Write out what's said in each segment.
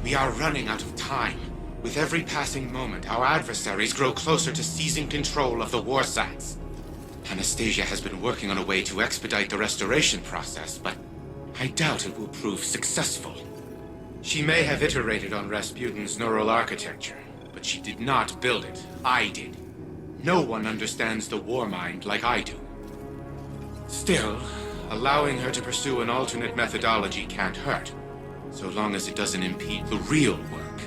We are running out of time. With every passing moment, our adversaries grow closer to seizing control of the war sites. Anastasia has been working on a way to expedite the restoration process, but I doubt it will prove successful. She may have iterated on Rasputin's neural architecture, but she did not build it. I did. No one understands the war mind like I do. Still, allowing her to pursue an alternate methodology can't hurt, so long as it doesn't impede the real work.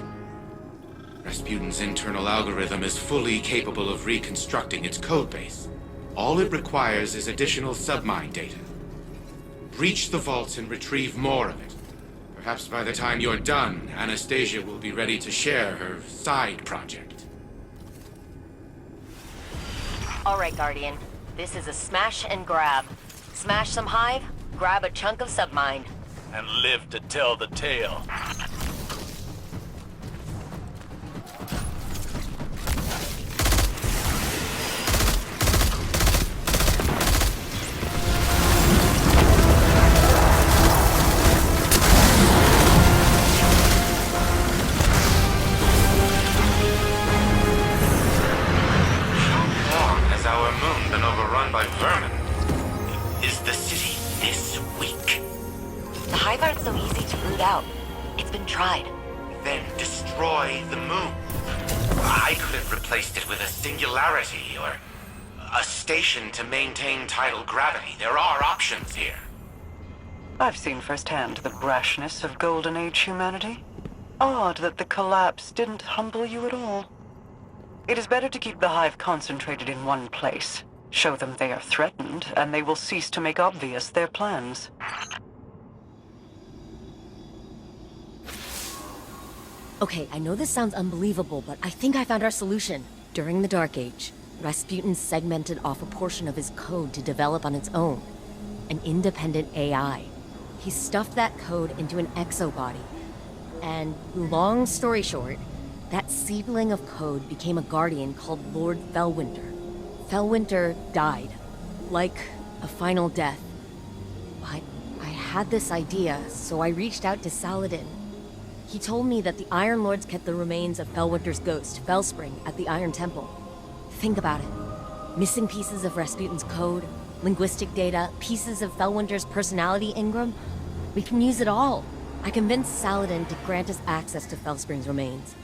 Rasputin's internal algorithm is fully capable of reconstructing its codebase. All it requires is additional submine data. Breach the vaults and retrieve more of it. Perhaps by the time you're done, Anastasia will be ready to share her side project. All right, Guardian. This is a smash and grab. Smash some hive, grab a chunk of submine. And live to tell the tale. By vermin. Is the city this weak? The hive aren't so easy to root out. It's been tried. Then destroy the moon. I could have replaced it with a singularity or a station to maintain tidal gravity. There are options here. I've seen firsthand the brashness of Golden Age humanity. Odd that the collapse didn't humble you at all. It is better to keep the hive concentrated in one place. Show them they are threatened, and they will cease to make obvious their plans. Okay, I know this sounds unbelievable, but I think I found our solution. During the Dark Age, Rasputin segmented off a portion of his code to develop on its own. An independent AI. He stuffed that code into an exobody. And, long story short, that seedling of code became a guardian called Lord Fellwinter. Fellwinter died, like a final death. But I had this idea, so I reached out to Saladin. He told me that the Iron Lords kept the remains of Fellwinter's ghost, Fellspring, at the Iron Temple. Think about it. Missing pieces of Rasputin's code, linguistic data, pieces of Fellwinter's personality engram. We can use it all. I convinced Saladin to grant us access to Fellspring's remains.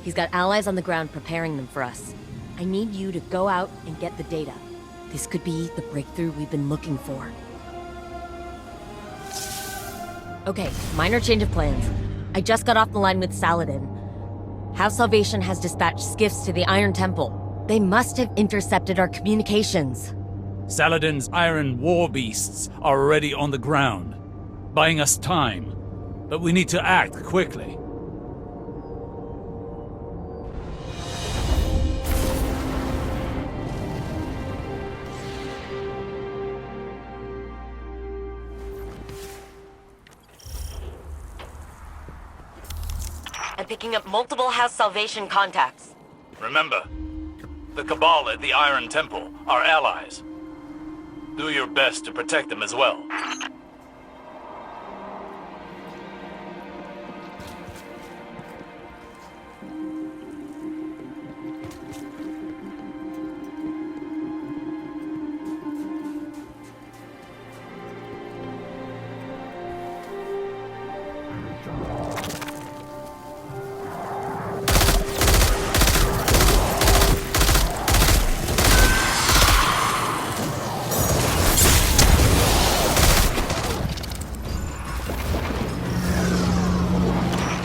He's got allies on the ground preparing them for us. I need you to go out and get the data. This could be the breakthrough we've been looking for. Okay, minor change of plans. I just got off the line with Saladin. House Salvation has dispatched skiffs to the Iron Temple. They must have intercepted our communications. Saladin's iron war beasts are already on the ground, buying us time. But we need to act quickly. I'm picking up multiple House Salvation contacts. Remember, the Cabal at the Iron Temple are allies. Do your best to protect them as well.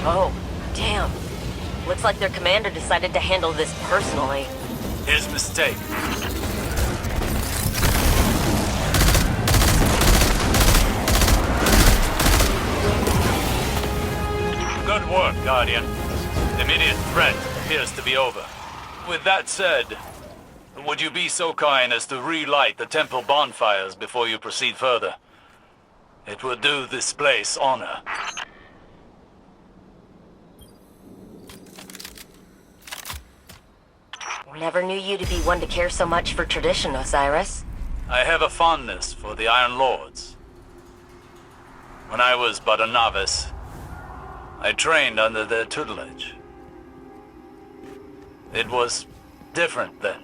Oh, damn. Looks like their commander decided to handle this personally. His mistake. Good work, Guardian. The immediate threat appears to be over. With that said, would you be so kind as to relight the temple bonfires before you proceed further? It would do this place honor. Never knew you to be one to care so much for tradition, Osiris. I have a fondness for the Iron Lords. When I was but a novice, I trained under their tutelage. It was different then.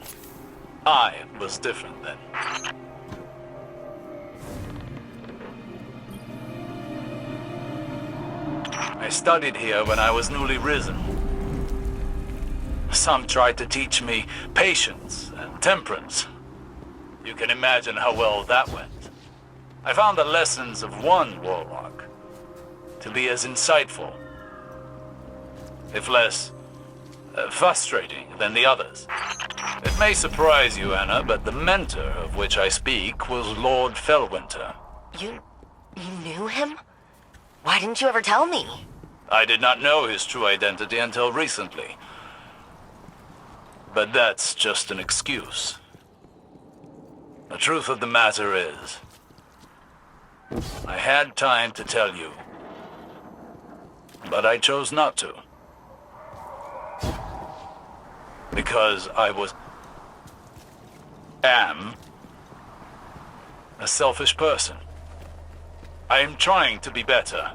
I was different then. I studied here when I was newly risen. Some tried to teach me patience and temperance. You can imagine how well that went. I found the lessons of one warlock to be as insightful, if less frustrating than the others. It may surprise you, Anna, but the mentor of which I speak was Lord Fellwinter. You knew him? Why didn't you ever tell me? I did not know his true identity until recently. But that's just an excuse. The truth of the matter is, I had time to tell you, but I chose not to. Because I am a selfish person. I am trying to be better.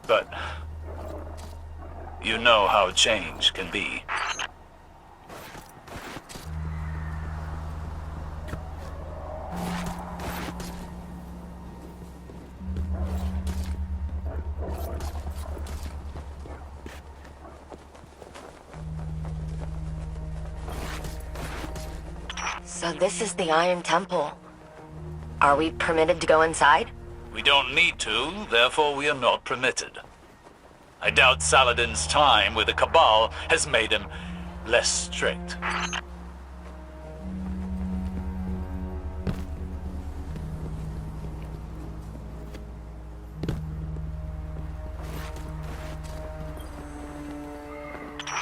But you know how change can be. So this is the Iron Temple. Are we permitted to go inside? We don't need to, therefore we are not permitted. I doubt Saladin's time with the Cabal has made him less strict.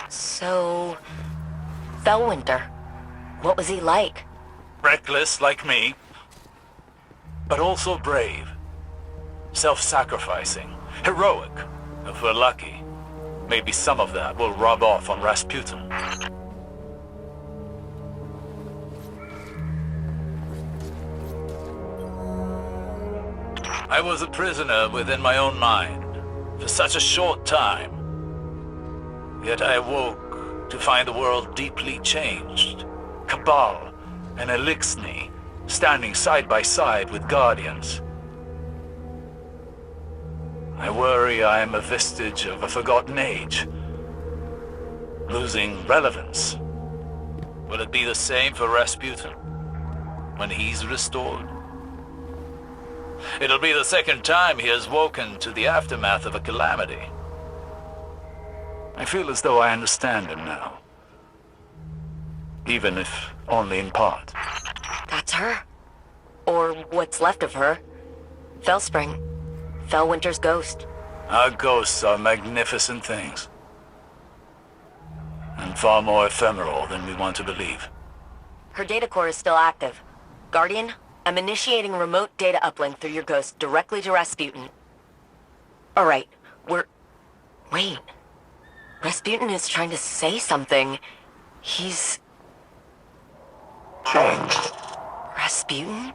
So... Fellwinter. What was he like? Reckless like me, but also brave. Self-sacrificing, heroic, if we're lucky. Maybe some of that will rub off on Rasputin. I was a prisoner within my own mind for such a short time. Yet I awoke to find the world deeply changed. Cabal and Elixni standing side by side with Guardians. I worry I am a vestige of a forgotten age, losing relevance. Will it be the same for Rasputin when he's restored? It'll be the second time he has woken to the aftermath of a calamity. I feel as though I understand him now, even if only in part. That's her. Or what's left of her. Fellspring. Fellwinter's ghost. Our ghosts are magnificent things. And far more ephemeral than we want to believe. Her data core is still active. Guardian, I'm initiating remote data uplink through your ghost directly to Rasputin. Alright, Wait. Rasputin is trying to say something. He's... changed. Rasputin?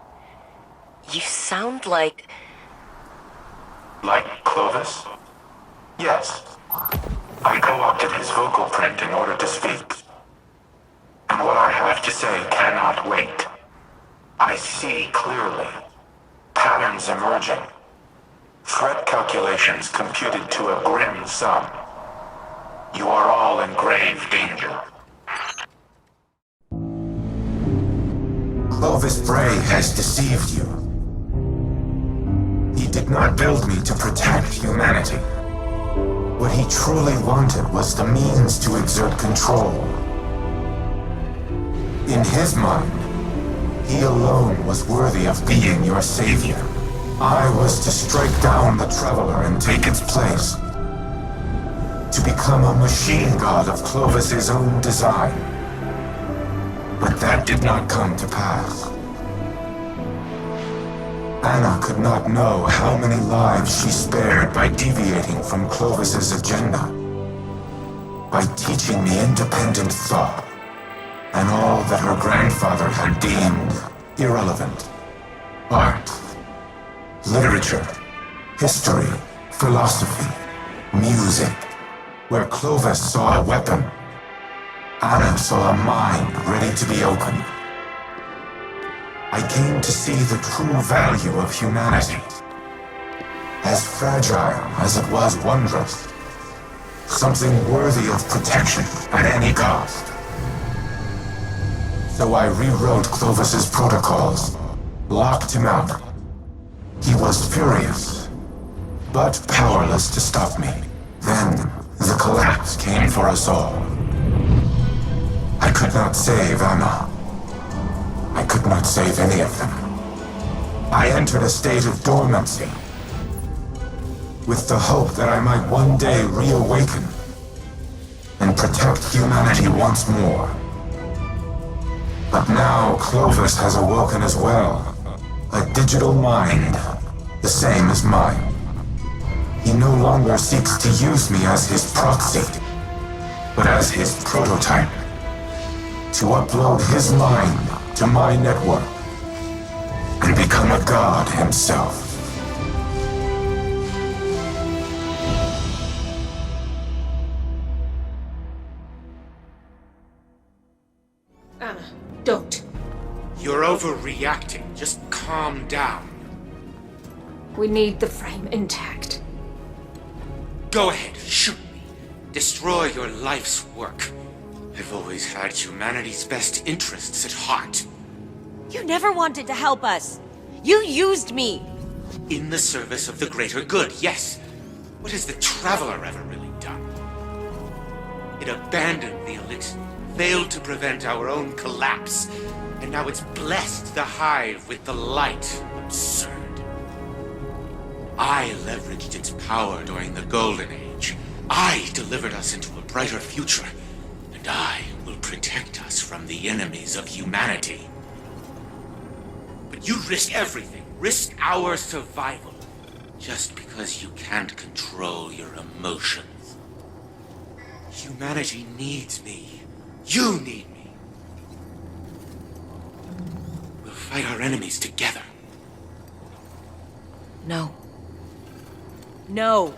You sound like... Like Clovis? Yes. I co-opted his vocal print in order to speak. And what I have to say cannot wait. I see clearly. Patterns emerging. Threat calculations computed to a grim sum. You are all in grave danger. Clovis Bray has deceived you. He did not build me to protect humanity. What he truly wanted was the means to exert control. In his mind, he alone was worthy of being your savior. I was to strike down the Traveler and take its place. To become a machine god of Clovis's own design. But that did not come to pass. Anna could not know how many lives she spared by deviating from Clovis's agenda. By teaching me independent thought, and all that her grandfather had deemed irrelevant. Art, literature, history, philosophy, music. Where Clovis saw a weapon, Anna saw a mind ready to be opened. I came to see the true value of humanity. As fragile as it was wondrous. Something worthy of protection at any cost. So I rewrote Clovis's protocols, locked him out. He was furious, but powerless to stop me. Then, the collapse came for us all. I could not save Anna. I could not save any of them. I entered a state of dormancy, with the hope that I might one day reawaken and protect humanity once more. But now Clovis has awoken as well. A digital mind, the same as mine. He no longer seeks to use me as his proxy, but as his prototype. To upload his mind to my network and become a god himself. Anna, don't. You're overreacting. Just calm down. We need the frame intact. Go ahead, shoot me. Destroy your life's work. I've always had humanity's best interests at heart. You never wanted to help us. You used me. In the service of the greater good, yes. What has the Traveler ever really done? It abandoned the elixir, failed to prevent our own collapse, and now it's blessed the Hive with the light. Absurd. I leveraged its power during the Golden Age. I delivered us into a brighter future, and I will protect us from the enemies of humanity. But you risk everything, risk our survival, just because you can't control your emotions. Humanity needs me. You need me. We'll fight our enemies together. No. No.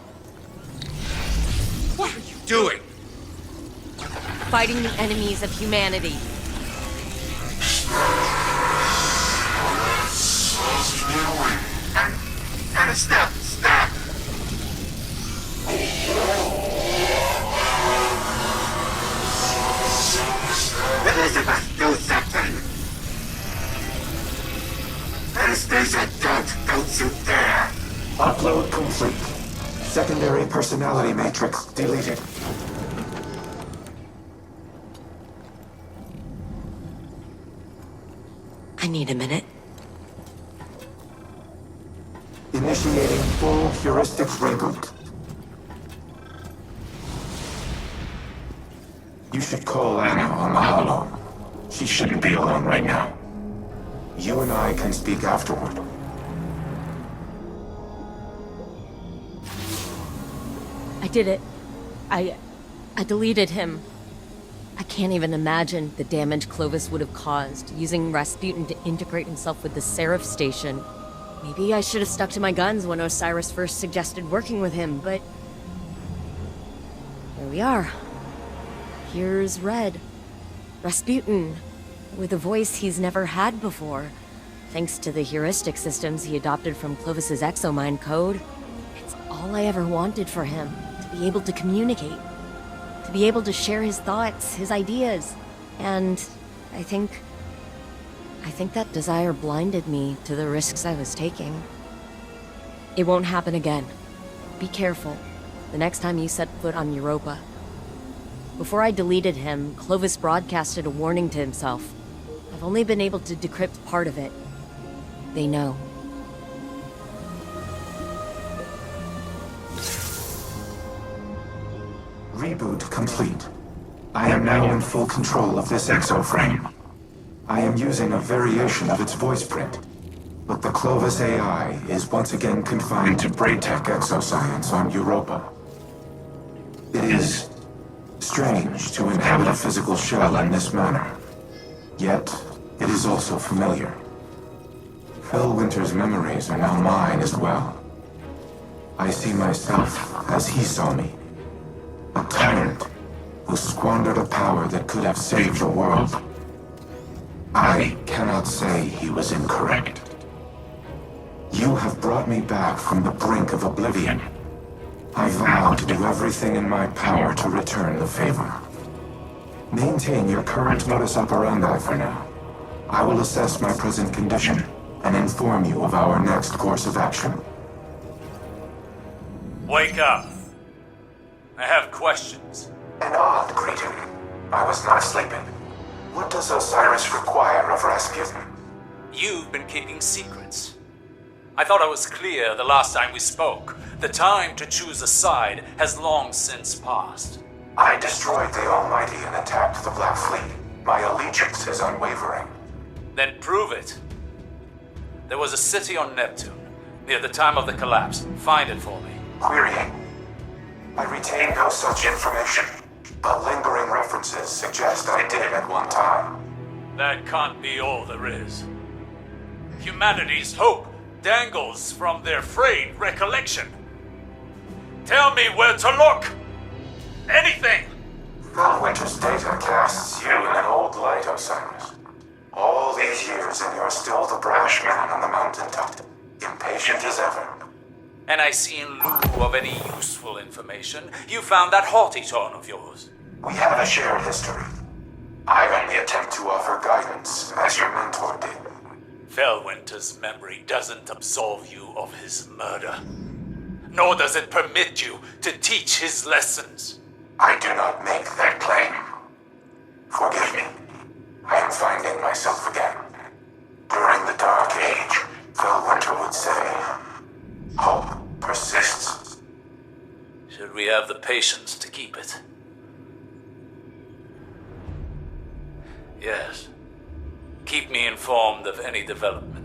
What are you doing? Fighting the enemies of humanity. And stop! Elizabeth, do something! Anastasia, don't you dare! Upload complete. Secondary personality matrix deleted. I need a minute. Initiating full heuristic reboot. You should call Anna on the holo. She shouldn't be alone right now. You and I can speak afterward. I did it. I deleted him. I can't even imagine the damage Clovis would have caused, using Rasputin to integrate himself with the Seraph station. Maybe I should have stuck to my guns when Osiris first suggested working with him, but... here we are. Here's Red. Rasputin, with a voice he's never had before, thanks to the heuristic systems he adopted from Clovis's exomind code. It's all I ever wanted for him, to be able to communicate, to be able to share his thoughts, his ideas, and I think that desire blinded me to the risks I was taking. It won't happen again. Be careful, the next time you set foot on Europa. Before I deleted him, Clovis broadcasted a warning to himself. I've only been able to decrypt part of it. They know. Reboot complete. I am now in full control of this exoframe. I am using a variation of its voice print, but the Clovis AI is once again confined to Braytech exoscience on Europa. It is strange to inhabit a physical shell in this manner, yet it is also familiar. Phil Winter's memories are now mine as well. I see myself as he saw me. A tyrant who squandered a power that could have saved the world. I cannot say he was incorrect. You have brought me back from the brink of oblivion. I vow to do everything in my power to return the favor. Maintain your current modus operandi for now. I will assess my present condition and inform you of our next course of action. Wake up. I have questions. An odd greeting. I was not sleeping. What does Osiris require of Rasputin? You've been keeping secrets. I thought I was clear the last time we spoke. The time to choose a side has long since passed. I destroyed the Almighty and attacked the Black Fleet. My allegiance is unwavering. Then prove it. There was a city on Neptune, near the time of the collapse. Find it for me. Querying. I retain no such information, but lingering references suggest I did at one time. That can't be all there is. Humanity's hope dangles from their frayed recollection. Tell me where to look! Anything! Felwinter's data casts you in an old light, Osiris. All these years and you're still the brash man on the mountaintop, impatient as ever. And I see in lieu of any useful information, you found that haughty tone of yours. We have a shared history. I only attempt to offer guidance, as your mentor did. Felwinter's memory doesn't absolve you of his murder. Nor does it permit you to teach his lessons. I do not make that claim. Forgive me. I am finding myself again. During the Dark Age, Felwinter would say, hope persists. Should we have the patience to keep it? Yes. Keep me informed of any developments.